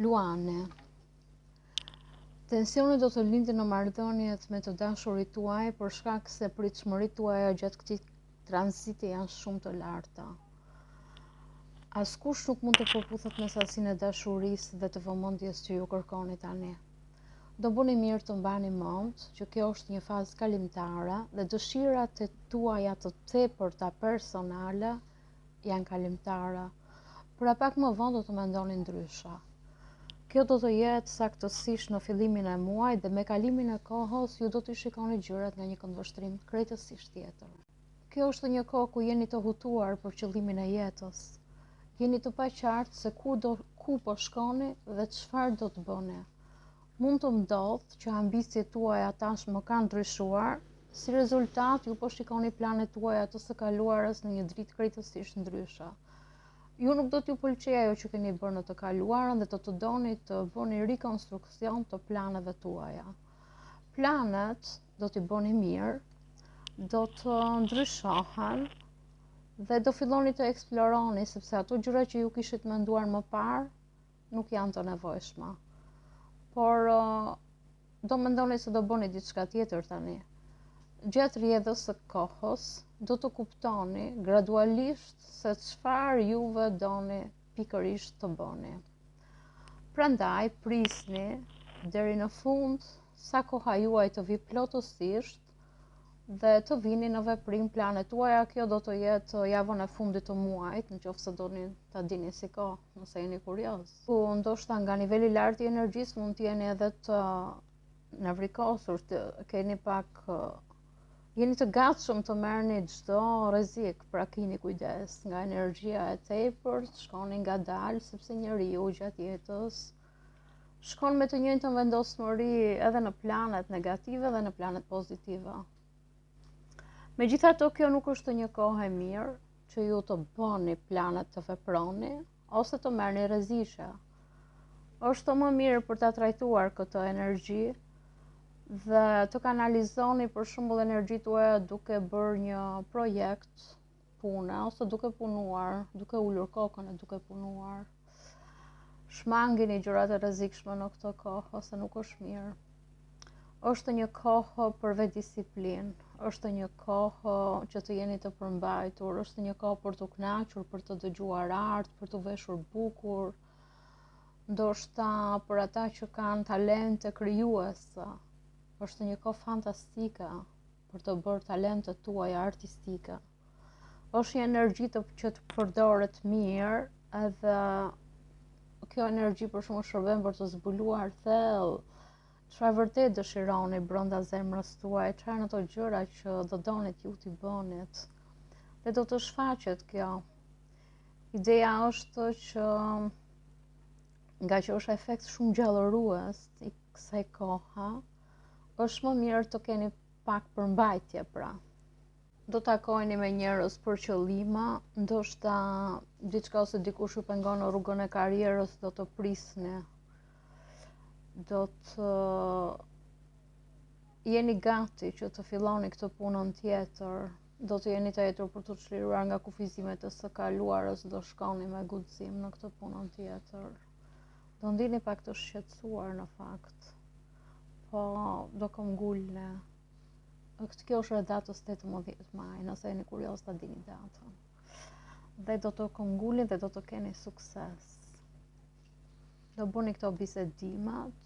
Luane. Tensioni do të lindë në marrëdhëniet me të dashurit tuaj për shkak se pritshmëritë tuaja gjatë këtij tranziti janë shumë të larta. Askush nuk mund të përputhet me sasinë e dashurisë dhe të vëmendjes që ju kërkoni tani. Do bëni mirë të mbani mend që kjo është një fazë kalimtare dhe dëshirat e tuaja të tepërta personale janë kalimtare. Pra pak më vonë do të mendoni ndryshe. Kjo do të jetë saktësisht në fillimin e muajit dhe me kalimin e kohës ju do t'i shikoni gjërat nga një këndvështrim krejtësisht tjetër. Kjo është një kohë ku jeni të hutuar për qëllimin e jetës. Jeni të paqartë se ku po shkoni dhe çfarë do të bëni. Mund të ndodhë që ambicjet tuaja tashmë kanë ndryshuar, si rezultat ju po shikoni planet tuaja të së kaluarës në një dritë krejtësisht ndryshe. Ju nuk do t'ju pëlqej ajo që keni bërë në të kaluarën dhe do të doni të bëni rikonstruksion të planeve tuaja. Planet do t'i bëni mirë, do të ndryshohen dhe do filloni të eksploroni sepse ato gjëra që ju kishit menduar më parë nuk janë të nevojshme. Por do mendoni se do bëni diçka tjetër tani. Gjatë rrjedhës së kohës do të kuptoni gradualisht se çfarë juve doni pikërisht të bëni. Prandaj prisni deri në fund sa koha juaj të vi plotësisht dhe të vini në veprim planet tuaja. Kjo do të jetë javën e fundit të muajit, nëse doni ta dini si kohë, nëse jeni kurioz. Ndoshta nga niveli i lartë i energjisë mund të jeni edhe të nervikosur, të keni pak jeni të gatshëm të merrni çdo rrezik, pra keni kujdes nga energjia e tepërt, shkoni ngadalë sepse njeriu gjatë jetës shkon me të njëjtën vendosmëri edhe në planet negative dhe në planet pozitive. Megjithatë, kjo nuk është një kohë e mirë që ju të bëni planet të veproni ose të merrni rreziqe. Është më mirë për ta trajtuar këtë energji dhe të kanalizoni për shembull energjitë tuaja duke bërë një projekt pune ose duke punuar, duke ulur kokën e duke punuar. Shmangini gjërat e rrezikshme në këtë kohë ose nuk është mirë. Është një kohë për vetëdisiplinë, është një kohë që të jeni të përmbajtur, është një kohë për të kënaqur, për të dëgjuar art, për të veshur bukur, ndoshta për ata që kanë talente krijuese. Është një kohë fantastike për të bërë talentet tuaja artistike. Është një energji që të përdoret mirë, edhe kjo energji për shkak shërben për të zbuluar thellë çfarë vërtet dëshironi brenda zemrës tuaj, çfarë janë ato gjëra që do donit ju t'i bënit. Dhe do të shfaqet kjo. Ideja është që nga që është efekt shumë gjallërues i kësaj kohe, është më mirë të keni pak përmbajtje pra. Do takoheni me njerëz për qëllime, ndoshta diçka ose dikush ju pengon në rrugën e karrierës, do të prisni. Do të jeni gati që të filloni këtë punën tjetër. Do të jeni të hetur për të çliruar nga kufizimet e së kaluarës, do shkoni me guxim në këtë punën tjetër. Do ndini pak të shqetësuar në fakt. Po do këmbgulni. Kjo është e datës 18 maj, nëse jeni kurioz ta dini datën. Dhe do të këmbgulni dhe do të keni sukses. Do bëni këto bisedimet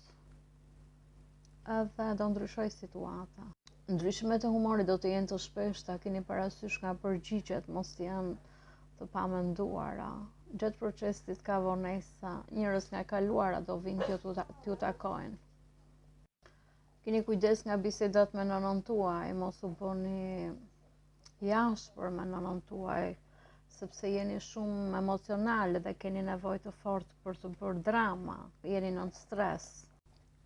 edhe do ndryshoj situata. Ndryshimet e humorit do të jenë të shpeshta, keni parasysh nga përgjigjet mos janë të pamenduara. Gjatë procesit ka vonesa, njerëz nga e kaluara do vinë t'ju takojnë. Keni kujdes nga bisedat me nënën tuaj, mos u bëni jashtër me nënën tuaj, sepse jeni shumë emocionale dhe keni nevojë të fortë për të bërë drama, jeni në stres.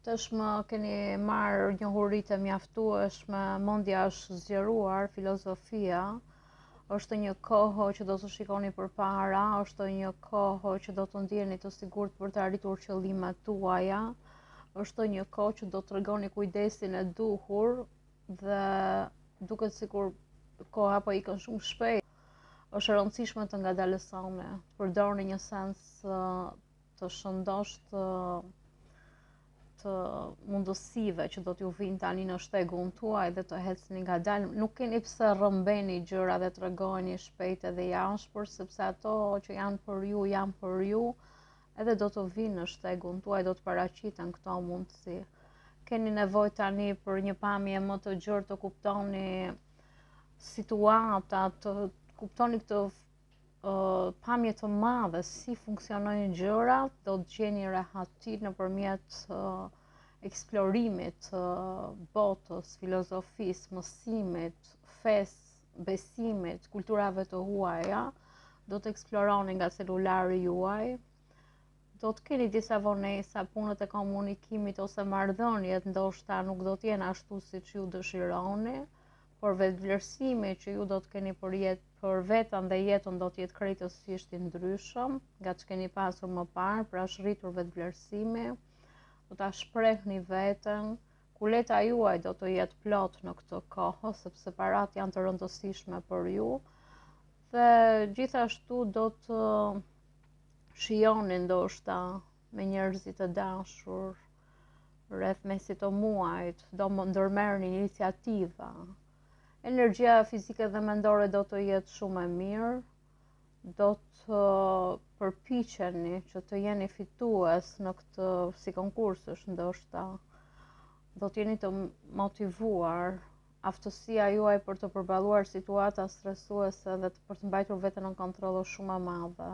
Tashmë keni marrë njohuri të mjaftueshme, mendja është zgjeruar, filozofia. Është një kohë që do të shikoni përpara, është një kohë që do të ndjeni të sigurt për të arritur qëllimet tuaja. Është një kohë që do të tregoni kujdesin e duhur dhe duket sikur koha po ikën shumë shpejt. Është e rëndësishme të ngadalësoni, të përdorni një sens të shëndosh të mundësive që do t'ju vinë tani në shtegun tuaj dhe të ecni ngadalë. Nuk keni pse rrëmbeni gjëra dhe tregoni shpejt edhe jashpër, sepse ato që janë për ju, edhe do të vinë në shtegun tuaj, do të paraqiten këto mundësi. Keni nevojë tani për një pamje më të gjerë të kuptoni situata, të kuptoni këtë pamje të madhe, si funksionojnë gjërat, do të gjeni rehati nëpërmjet eksplorimit, botës, filozofisë, mësimit, fesë, besimit, kulturave të huaja, do të eksploroni nga celulari juaj, do të keni disa vonesa, punët e komunikimit ose marrëdhëniet ndoshta nuk do të jenë ashtu siç ju dëshironi, por vetvlerësimi që ju do të keni për veten dhe jetën do të jetë krejtësisht i ndryshëm nga që keni pasur më parë, pra është rritur vetvlerësimi, do ta shprehni veten, kuleta juaj do të jetë plot në këtë kohë, sepse parat janë të rëndësishme për ju, dhe gjithashtu do të shijoni ndoshta me njerëzit të dashur rreth mesit të muajit, do më ndërmerrni iniciativa. Energjia fizike dhe mendore do të jetë shumë e mirë, do të përpiqeni që të jeni fitues në këtë si konkursësh ndoshta, do të jeni të motivuar, aftësia juaj për të përballuar situata stresuese dhe për të mbajtur veten në kontroll është shumë e madhe.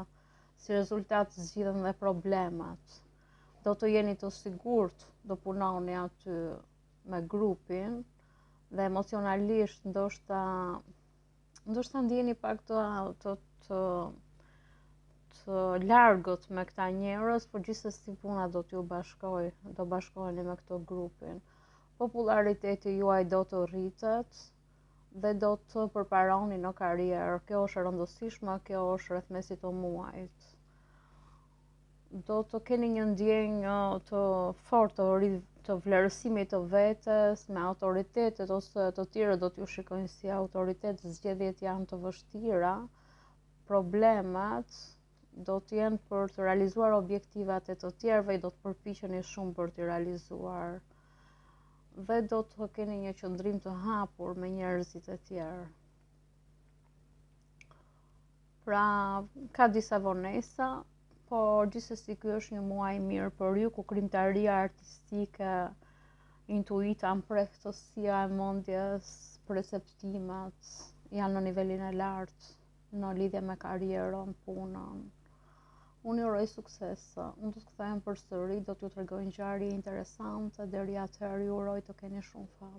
Si rezultat zgjidhen dhe problemat. Do të jeni të sigurt, do punoni aty me grupin dhe emocionalisht ndoshta ndjeni pak të largët me këta njerëz, por gjithsesi puna do t'ju bashkojë, do bashkoheni me këtë grupin. Populariteti juaj do të rritet dhe do të përparoni në karrierë. Kjo është e rëndësishme, kjo është rreth mesit të muajit. Do të keni një ndjenjë të fortë të vlerësimit të vetes, me autoritetet ose të tjerë do t'ju shikojnë si autoritet, zgjedhjet janë të vështira, problemat do të jenë për të realizuar objektivat e të tjerëve, do të përpiqeni shumë për t'i realizuar. Dhe do të keni një qëndrim të hapur me njerëzit e tjerë. Pra, ka disa vonesa, por gjithsesi ky është një muaj i mirë për ju, ku krijimtaria artistike, intuita, amprehtësia e mendjes, perceptimet janë në nivelin e lartë në lidhje me karrierën, punën. Unë ju uroj sukses. Unë do të kthehem përsëri, do t'ju tregoj ngjarje interesante, deri atëherë ju uroj të keni shumë fat.